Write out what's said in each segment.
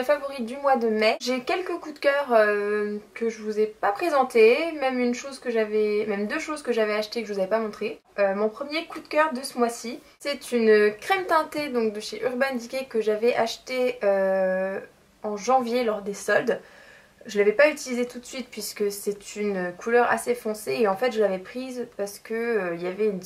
favoris du mois de mai. J'ai quelques coups de cœur que je vous ai pas présentés, même deux choses que j'avais achetées que je vous avais pas montré. Mon premier coup de cœur de ce mois-ci, c'est une crème teintée donc de chez Urban Decay que j'avais achetée en janvier lors des soldes. Je l'avais pas utilisée tout de suite puisque c'est une couleur assez foncée et en fait je l'avais prise parce que il y avait une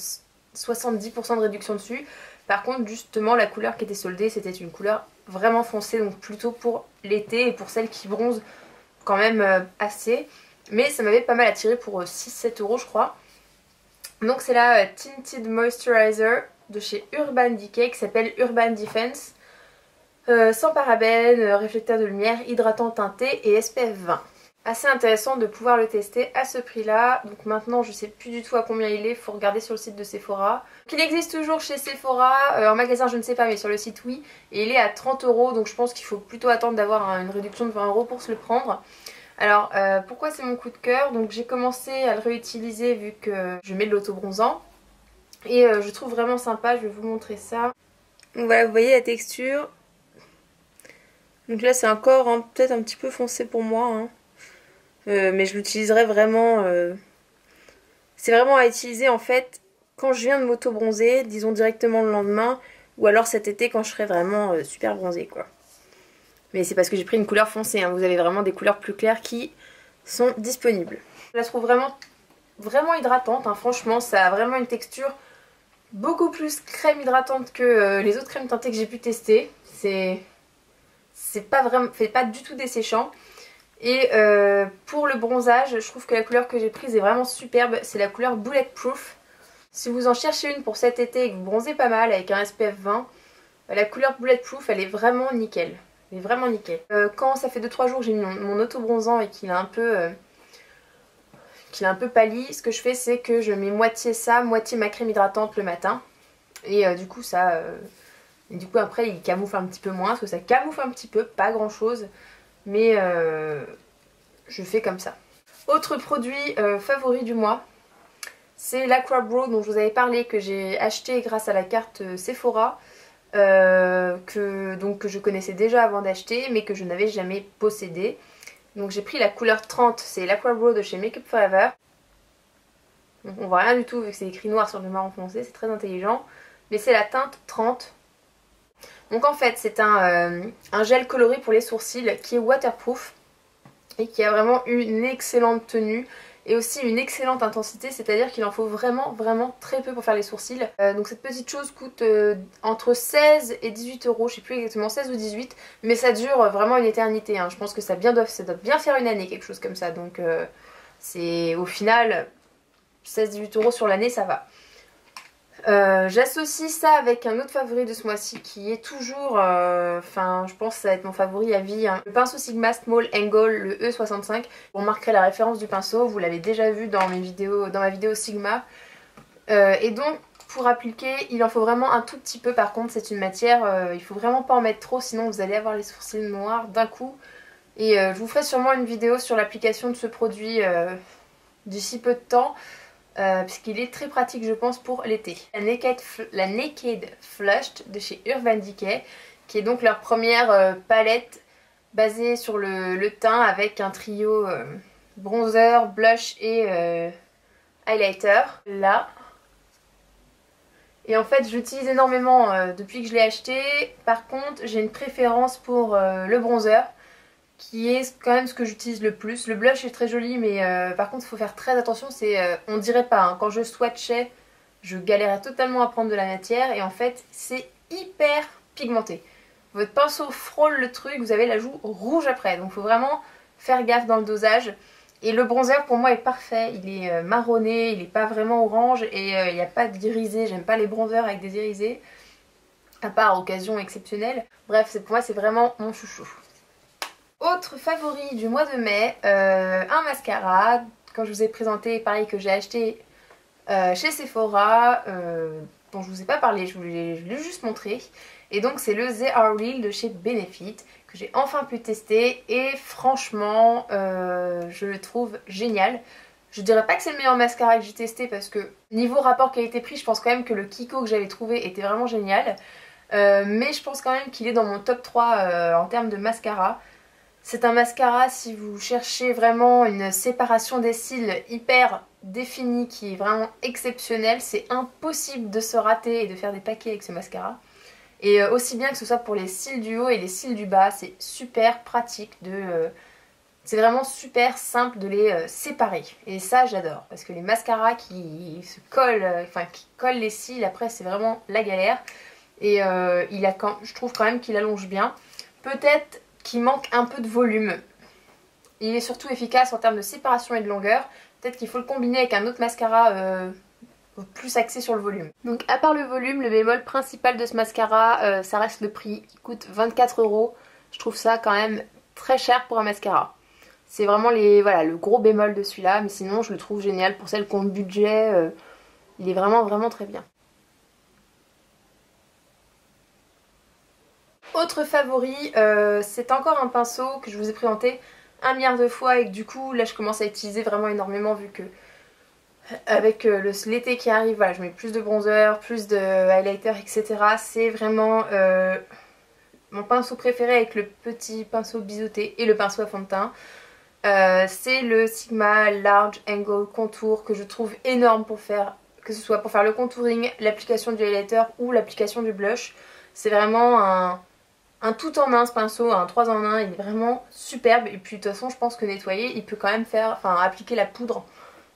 70% de réduction dessus. Par contre justement la couleur qui était soldée c'était une couleur vraiment foncée, donc plutôt pour l'été et pour celles qui bronzent quand même assez. Mais ça m'avait pas mal attiré pour 6-7 € je crois. Donc c'est la Tinted Moisturizer de chez Urban Decay qui s'appelle Urban Defense. Sans parabènes, réflecteur de lumière, hydratant teinté et SPF 20. Assez intéressant de pouvoir le tester à ce prix là. Donc maintenant je sais plus du tout à combien il est, faut regarder sur le site de Sephora. Il existe toujours chez Sephora, en magasin je ne sais pas mais sur le site oui. Et il est à 30 €, donc je pense qu'il faut plutôt attendre d'avoir une réduction de 20 € pour se le prendre. Alors pourquoi c'est mon coup de cœur? Donc j'ai commencé à le réutiliser vu que je mets de l'auto-bronzant. Et je trouve vraiment sympa, je vais vous montrer ça. Donc voilà, vous voyez la texture. Donc là c'est encore peut-être un petit peu foncé pour moi, hein. Mais je l'utiliserai vraiment... C'est vraiment à utiliser en fait quand je viens de m'auto-bronzer, disons directement le lendemain, ou alors cet été quand je serai vraiment super bronzée quoi. Mais c'est parce que j'ai pris une couleur foncée, hein. Vous avez vraiment des couleurs plus claires qui sont disponibles. Je la trouve vraiment hydratante, hein. Franchement ça a vraiment une texture beaucoup plus crème hydratante que les autres crèmes teintées que j'ai pu tester. C'est pas du tout desséchant. Et pour le bronzage, je trouve que la couleur que j'ai prise est vraiment superbe. C'est la couleur Bulletproof. Si vous en cherchez une pour cet été et que vous bronzez pas mal avec un SPF 20, la couleur Bulletproof elle est vraiment nickel. Elle est vraiment nickel. Quand ça fait 2-3 jours que j'ai mis mon auto-bronzant et qu'il a un peu pâli, ce que je fais c'est que je mets moitié ça, moitié ma crème hydratante le matin. Et du coup ça... Et du coup après il camoufle un petit peu moins, parce que ça camoufle un petit peu, pas grand chose, mais je fais comme ça. Autre produit favori du mois, c'est l'Aqua Brow dont je vous avais parlé, que j'ai acheté grâce à la carte Sephora, que je connaissais déjà avant d'acheter, mais que je n'avais jamais possédé. Donc j'ai pris la couleur 30, c'est l'Aqua Brow de chez Makeup Forever. Donc on voit rien du tout vu que c'est écrit noir sur le marron foncé, c'est très intelligent. Mais c'est la teinte 30. Donc en fait c'est un gel coloré pour les sourcils qui est waterproof et qui a vraiment une excellente tenue et aussi une excellente intensité, c'est-à-dire qu'il en faut vraiment très peu pour faire les sourcils. Donc cette petite chose coûte entre 16 et 18 €, je sais plus exactement, 16 ou 18, mais ça dure vraiment une éternité, hein. Je pense que ça doit bien faire une année, quelque chose comme ça, donc c'est au final 16-18 € sur l'année, ça va. J'associe ça avec un autre favori de ce mois-ci qui est toujours, je pense que ça va être mon favori à vie, hein. Le pinceau Sigma Small Angle, le E65. Vous remarquerez la référence du pinceau, vous l'avez déjà vu dans ma vidéo Sigma. Et donc pour appliquer il en faut vraiment un tout petit peu. Par contre c'est une matière, il faut vraiment pas en mettre trop sinon vous allez avoir les sourcils noirs d'un coup. Et je vous ferai sûrement une vidéo sur l'application de ce produit d'ici peu de temps. Puisqu'il est très pratique je pense pour l'été. La Naked Flushed de chez Urban Decay, qui est donc leur première palette basée sur le teint avec un trio bronzer, blush et highlighter. Là. Et en fait j'utilise énormément depuis que je l'ai acheté. Par contre j'ai une préférence pour le bronzer, qui est quand même ce que j'utilise le plus. Le blush est très joli mais par contre il faut faire très attention, on dirait pas, hein. Quand je swatchais je galérais totalement à prendre de la matière et en fait c'est hyper pigmenté. Votre pinceau frôle le truc, vous avez la joue rouge après, donc il faut vraiment faire gaffe dans le dosage. Et le bronzer pour moi est parfait, il est marronné, il est pas vraiment orange et il n'y a pas d'irisé, j'aime pas les bronzers avec des irisés, à part occasion exceptionnelle. Bref, pour moi c'est vraiment mon chouchou. Autre favori du mois de mai, un mascara, quand je vous ai présenté, pareil, que j'ai acheté chez Sephora, dont je vous ai pas parlé, je l'ai juste montré. Et donc c'est le They Are Real de chez Benefit, que j'ai enfin pu tester et franchement je le trouve génial. Je dirais pas que c'est le meilleur mascara que j'ai testé parce que niveau rapport qualité-prix je pense quand même que le Kiko que j'avais trouvé était vraiment génial. mais je pense quand même qu'il est dans mon top 3 en termes de mascara. C'est un mascara, si vous cherchez vraiment une séparation des cils hyper définie, qui est vraiment exceptionnelle, c'est impossible de se rater et de faire des paquets avec ce mascara. Et aussi bien que ce soit pour les cils du haut et les cils du bas, c'est super pratique c'est vraiment super simple de les séparer. Et ça j'adore, parce que les mascaras qui se collent, qui collent les cils, après c'est vraiment la galère. Et je trouve quand même qu'il allonge bien. Peut-être qu'il manque un peu de volume. Il est surtout efficace en termes de séparation et de longueur. Peut-être qu'il faut le combiner avec un autre mascara plus axé sur le volume. Donc à part le volume, le bémol principal de ce mascara, ça reste le prix. Il coûte 24 €. Je trouve ça quand même très cher pour un mascara. C'est vraiment le gros bémol de celui-là, mais sinon je le trouve génial pour celles qui ont le budget. Il est vraiment vraiment très bien. Autre favori, c'est encore un pinceau que je vous ai présenté 1 milliard de fois et que du coup là je commence à utiliser vraiment énormément, vu que avec l'été qui arrive, voilà, je mets plus de bronzer, plus de highlighter, etc. C'est vraiment mon pinceau préféré, avec le petit pinceau biseauté et le pinceau à fond de teint. C'est le Sigma Large Angle Contour, que je trouve énorme pour faire, que ce soit pour faire le contouring, l'application du highlighter ou l'application du blush. C'est vraiment un tout en un, ce pinceau, un 3 en 1, il est vraiment superbe. Et puis de toute façon je pense que nettoyer, il peut quand même appliquer la poudre.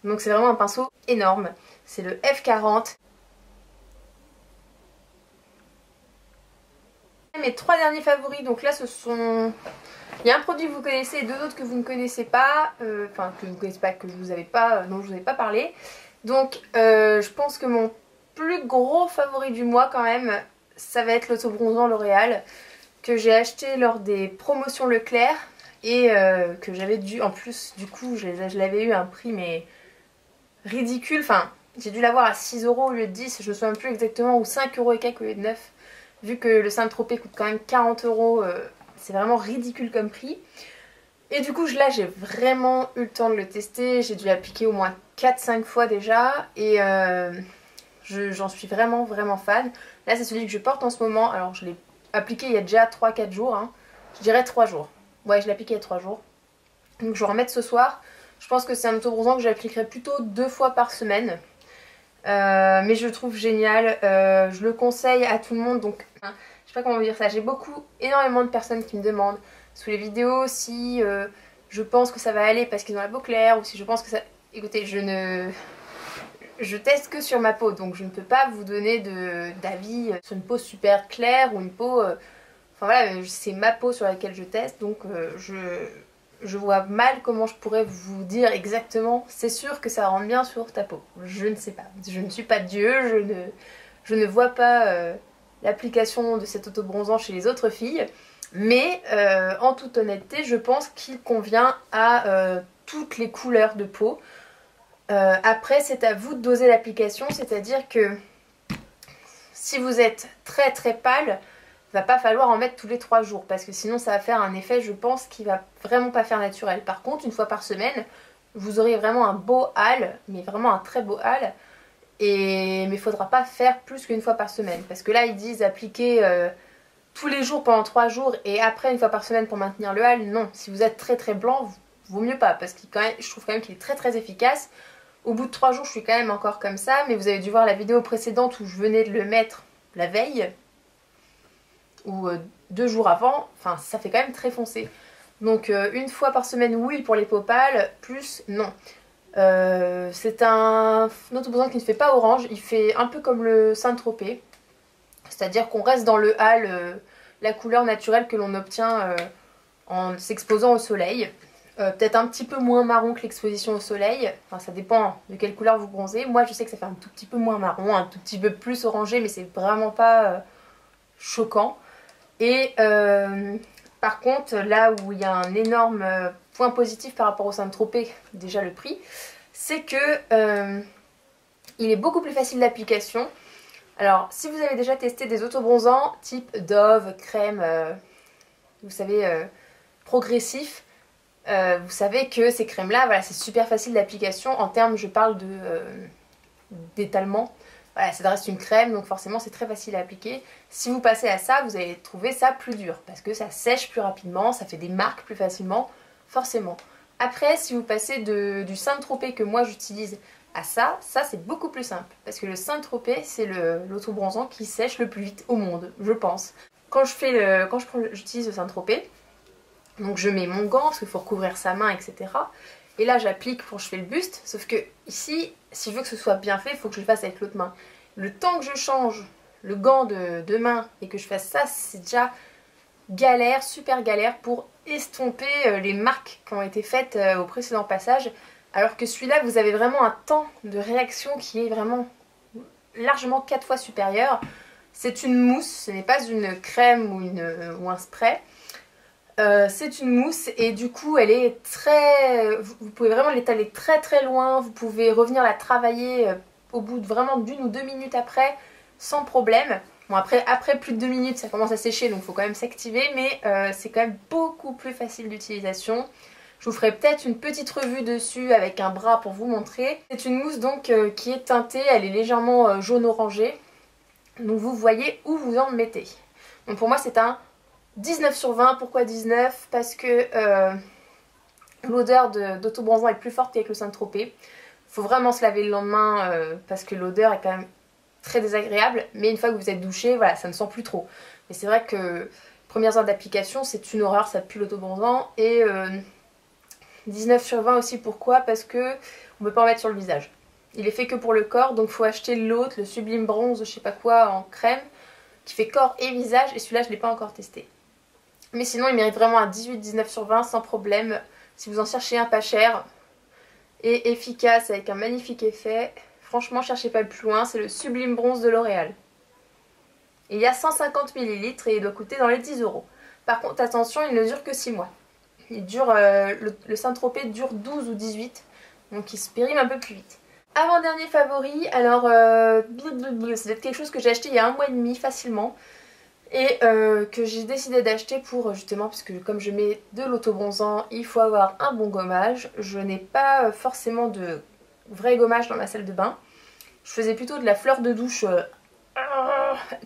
Donc c'est vraiment un pinceau énorme. C'est le F40. Mes 3 derniers favoris, donc là ce sont... Il y a un produit que vous connaissez et 2 autres que vous ne connaissez pas. Que vous ne connaissez pas, que je vous avais pas, dont je vous avais pas parlé. Donc je pense que mon plus gros favori du mois quand même, ça va être l'autobronzant L'Oréal, que j'ai acheté lors des promotions Leclerc. Et que j'avais dû, en plus du coup je l'avais eu à un prix mais ridicule. Enfin j'ai dû l'avoir à 6 € au lieu de 10, je me souviens plus exactement, ou 5 € et quelques au lieu de 9. Vu que le Saint-Tropez coûte quand même 40 €, c'est vraiment ridicule comme prix. Et du coup là j'ai vraiment eu le temps de le tester, j'ai dû l'appliquer au moins 4-5 fois déjà. Et j'en suis vraiment vraiment fan. Là c'est celui que je porte en ce moment, alors je l'ai appliqué il y a déjà 3-4 jours, hein. Je dirais 3 jours. Ouais, je l'ai appliqué il y a 3 jours. Donc je vais en remettre ce soir. Je pense que c'est un autobronzant que j'appliquerai plutôt 2 fois par semaine. Mais je le trouve génial, je le conseille à tout le monde. Donc je sais pas comment vous dire ça, j'ai énormément de personnes qui me demandent sous les vidéos si je pense que ça va aller parce qu'ils ont la peau claire, ou si je pense que ça... Écoutez, je teste que sur ma peau, donc je ne peux pas vous donner d'avis sur une peau super claire ou une peau... Enfin voilà, c'est ma peau sur laquelle je teste, donc je vois mal comment je pourrais vous dire exactement c'est sûr que ça rentre bien sur ta peau. Je ne sais pas. Je ne suis pas Dieu, je ne vois pas l'application de cet autobronzant chez les autres filles. Mais en toute honnêteté, je pense qu'il convient à toutes les couleurs de peau. Après, c'est à vous de doser l'application, c'est-à-dire que si vous êtes très très pâle, va pas falloir en mettre tous les 3 jours, parce que sinon ça va faire un effet, je pense, qui va vraiment pas faire naturel. Par contre, une fois par semaine, vous aurez vraiment un beau hâle, mais vraiment un très beau hâle. Mais il faudra pas faire plus qu'une fois par semaine, parce que là ils disent appliquer tous les jours pendant 3 jours et après une fois par semaine pour maintenir le hâle. Non, si vous êtes très très blanc, vaut mieux pas, parce que je trouve quand même qu'il est très très efficace. Au bout de 3 jours je suis quand même encore comme ça, mais vous avez dû voir la vidéo précédente où je venais de le mettre la veille, ou 2 jours avant, enfin ça fait quand même très foncé. Donc une fois par semaine oui pour les peaux pâles, plus non. C'est un autobronzant qui ne fait pas orange, il fait un peu comme le Saint-Tropez, c'est-à-dire qu'on reste dans le hâle, la couleur naturelle que l'on obtient en s'exposant au soleil. Peut-être un petit peu moins marron que l'exposition au soleil, enfin ça dépend de quelle couleur vous bronzez. Moi je sais que ça fait un tout petit peu moins marron, un tout petit peu plus orangé, mais c'est vraiment pas choquant. Et par contre, là où il y a un énorme point positif par rapport au Saint-Tropez, déjà le prix, c'est que il est beaucoup plus facile d'application. Alors si vous avez déjà testé des autobronzants type Dove, crème, vous savez, progressif, vous savez que ces crèmes là, voilà, c'est super facile d'application en termes, je parle d'étalement. voilà, ça reste une crème, donc forcément c'est très facile à appliquer. Si vous passez à ça, vous allez trouver ça plus dur, parce que ça sèche plus rapidement, ça fait des marques plus facilement, forcément. Après, si vous passez du Saint-Tropez que moi j'utilise à ça c'est beaucoup plus simple. Parce que le Saint-Tropez, c'est l'autobronzant qui sèche le plus vite au monde, je pense. Quand j'utilise le Saint-Tropez, donc je mets mon gant, parce qu'il faut recouvrir sa main, etc. Et là j'applique quand je fais le buste, sauf que ici, si je veux que ce soit bien fait, il faut que je le fasse avec l'autre main. Le temps que je change le gant de main et que je fasse ça, c'est déjà galère, super galère pour estomper les marques qui ont été faites au précédent passage. Alors que celui-là, vous avez vraiment un temps de réaction qui est vraiment largement 4 fois supérieur. C'est une mousse, ce n'est pas une crème ou un spray. C'est une mousse et du coup elle est très... Vous pouvez vraiment l'étaler très très loin, vous pouvez revenir la travailler au bout de vraiment d'1 ou 2 minutes après sans problème. Bon après plus de 2 minutes ça commence à sécher donc il faut quand même s'activer, mais c'est quand même beaucoup plus facile d'utilisation. Je vous ferai peut-être une petite revue dessus avec un bras pour vous montrer. C'est une mousse donc qui est teintée, elle est légèrement jaune orangé. Donc vous voyez où vous en mettez. Donc pour moi c'est un 19 sur 20, pourquoi 19? Parce que l'odeur d'autobronzant est plus forte qu'avec le Saint-Tropez. Faut vraiment se laver le lendemain parce que l'odeur est quand même très désagréable. Mais une fois que vous êtes douché, voilà, ça ne sent plus trop. Mais c'est vrai que les premières heures d'application, c'est une horreur, ça pue l'autobronzant. Et 19 sur 20 aussi, pourquoi? Parce que on ne peut pas en mettre sur le visage. Il est fait que pour le corps, donc il faut acheter l'autre, le Sublime Bronze, je sais pas quoi, en crème, qui fait corps et visage. Et celui-là, je ne l'ai pas encore testé. Mais sinon, il mérite vraiment un 18-19 sur 20 sans problème. Si vous en cherchez un pas cher et efficace avec un magnifique effet, franchement, cherchez pas le plus loin. C'est le Sublime Bronze de L'Oréal. Il y a 150 ml et il doit coûter dans les 10 €. Par contre, attention, il ne dure que 6 mois. Le Saint-Tropez dure 12 ou 18, donc il se périme un peu plus vite. Avant-dernier favori, alors c'est peut-être quelque chose que j'ai acheté il y a 1 mois et demi facilement. Et que j'ai décidé d'acheter pour justement, parce que comme je mets de l'autobronzant, il faut avoir un bon gommage. Je n'ai pas forcément de vrai gommage dans ma salle de bain. Je faisais plutôt de la fleur de douche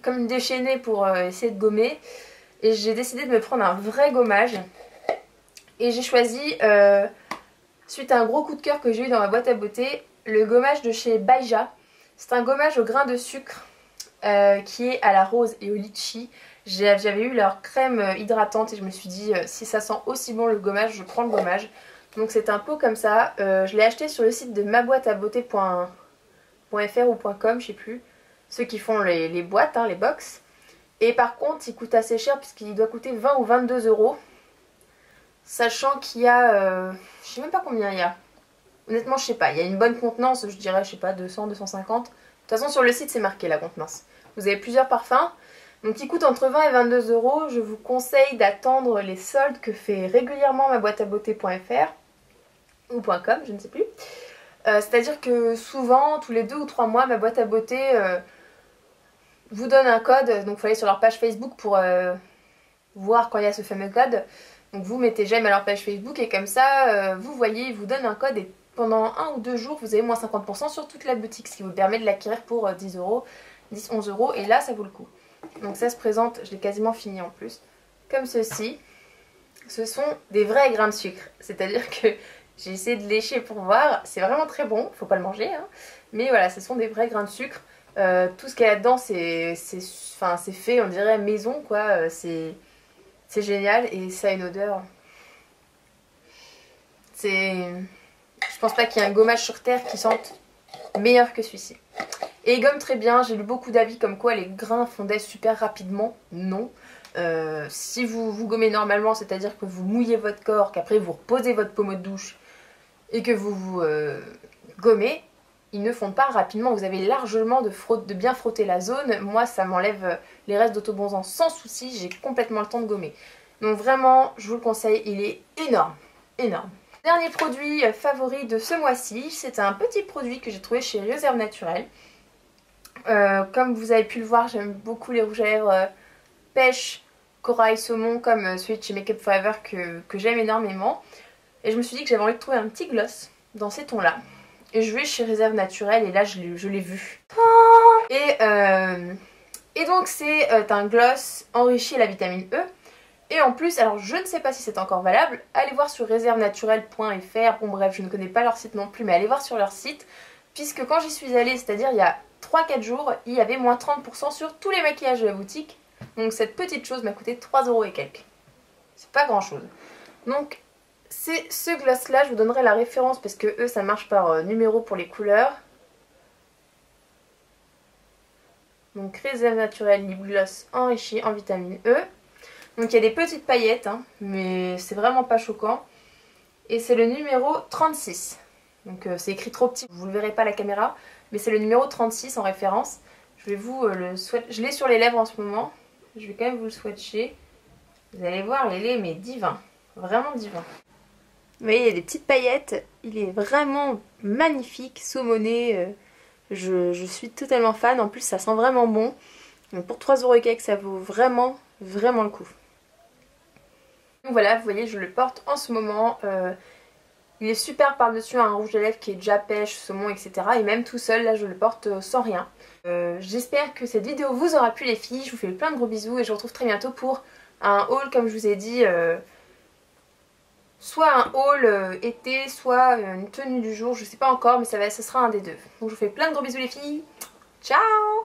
comme une déchaînée pour essayer de gommer. Et j'ai décidé de me prendre un vrai gommage. Et j'ai choisi, suite à un gros coup de cœur que j'ai eu dans ma boîte à beauté, le gommage de chez Baija. C'est un gommage au grain de sucre. Qui est à la rose et au litchi. J'avais eu leur crème hydratante et je me suis dit si ça sent aussi bon le gommage, je prends le gommage. Donc c'est un pot comme ça. Je l'ai acheté sur le site de maboîteabeauté.fr ou .com, je sais plus. Ceux qui font les boîtes, hein, les box. Et par contre il coûte assez cher puisqu'il doit coûter 20 ou 22 €. Sachant qu'il y a... je sais même pas combien il y a. Honnêtement je sais pas. Il y a une bonne contenance, je dirais je sais pas 200, 250. De toute façon sur le site c'est marqué la contenance. Vous avez plusieurs parfums, donc qui coûtent entre 20 et 22 €. Je vous conseille d'attendre les soldes que fait régulièrement maboîteabeauté.fr ou .com, je ne sais plus. C'est-à-dire que souvent, tous les 2 ou 3 mois, ma boîte à beauté vous donne un code. Donc il faut aller sur leur page Facebook pour voir quand il y a ce fameux code. Donc vous mettez j'aime à leur page Facebook et comme ça, vous voyez, ils vous donnent un code et pendant 1 ou 2 jours, vous avez moins 50% sur toute la boutique, ce qui vous permet de l'acquérir pour 10 €, 10, 11 € et là ça vaut le coup. Donc ça se présente, je l'ai quasiment fini en plus, comme ceci. Ce sont des vrais grains de sucre, c'est-à-dire que j'ai essayé de lécher pour voir, c'est vraiment très bon, faut pas le manger, hein. Mais voilà, ce sont des vrais grains de sucre. Tout ce qu'il y a là-dedans, c'est fait, on dirait maison quoi, c'est génial et ça a une odeur. Je pense pas qu'il y ait un gommage sur terre qui sente meilleur que celui-ci. Et il gomme très bien, j'ai lu beaucoup d'avis comme quoi les grains fondaient super rapidement. Non. Si vous gommez normalement, c'est-à-dire que vous mouillez votre corps, qu'après vous reposez votre pommeau de douche et que vous gommez, ils ne fondent pas rapidement. Vous avez largement de bien frotter la zone. Moi, ça m'enlève les restes d'autobronzant sans souci. J'ai complètement le temps de gommer. Donc vraiment, je vous le conseille, il est énorme. Énorme. Dernier produit favori de ce mois-ci, c'est un petit produit que j'ai trouvé chez Réserve Naturelle. Comme vous avez pu le voir, j'aime beaucoup les rouges à lèvres pêche, corail, saumon, comme celui de chez Make Up For Ever que j'aime énormément. Et je me suis dit que j'avais envie de trouver un petit gloss dans ces tons-là. Et je vais chez Réserve Naturelle et là je l'ai vu. Oh, Et donc c'est un gloss enrichi à la vitamine E. Et en plus, alors je ne sais pas si c'est encore valable, allez voir sur réservenaturelle.fr, bon bref je ne connais pas leur site non plus, mais allez voir sur leur site, puisque quand j'y suis allée, c'est-à-dire il y a 3-4 jours, il y avait moins 30% sur tous les maquillages de la boutique. Donc cette petite chose m'a coûté 3€ et quelques. C'est pas grand chose. Donc c'est ce gloss là, je vous donnerai la référence parce que eux ça marche par numéro pour les couleurs. Donc Réserve Naturelle Lip Gloss enrichi en vitamine E. Donc il y a des petites paillettes, hein, mais c'est vraiment pas choquant. Et c'est le numéro 36. Donc c'est écrit trop petit, vous ne le verrez pas à la caméra, mais c'est le numéro 36 en référence. Je vais vous le swatcher. Je l'ai sur les lèvres en ce moment. Je vais quand même vous le swatcher. Vous allez voir, il est mais divin. Vraiment divin. Vous voyez, il y a des petites paillettes. Il est vraiment magnifique, saumonné. Je suis totalement fan. En plus, ça sent vraiment bon. Donc pour 3€ et quelques, ça vaut vraiment, vraiment le coup. Donc voilà, vous voyez, je le porte en ce moment. Il est super par-dessus un rouge à lèvres qui est déjà pêche, saumon, etc. Et même tout seul, là, je le porte sans rien. J'espère que cette vidéo vous aura plu les filles. Je vous fais plein de gros bisous et je vous retrouve très bientôt pour un haul, comme je vous ai dit. Soit un haul été, soit une tenue du jour. Je sais pas encore, mais ce sera un des deux. Donc je vous fais plein de gros bisous les filles. Ciao!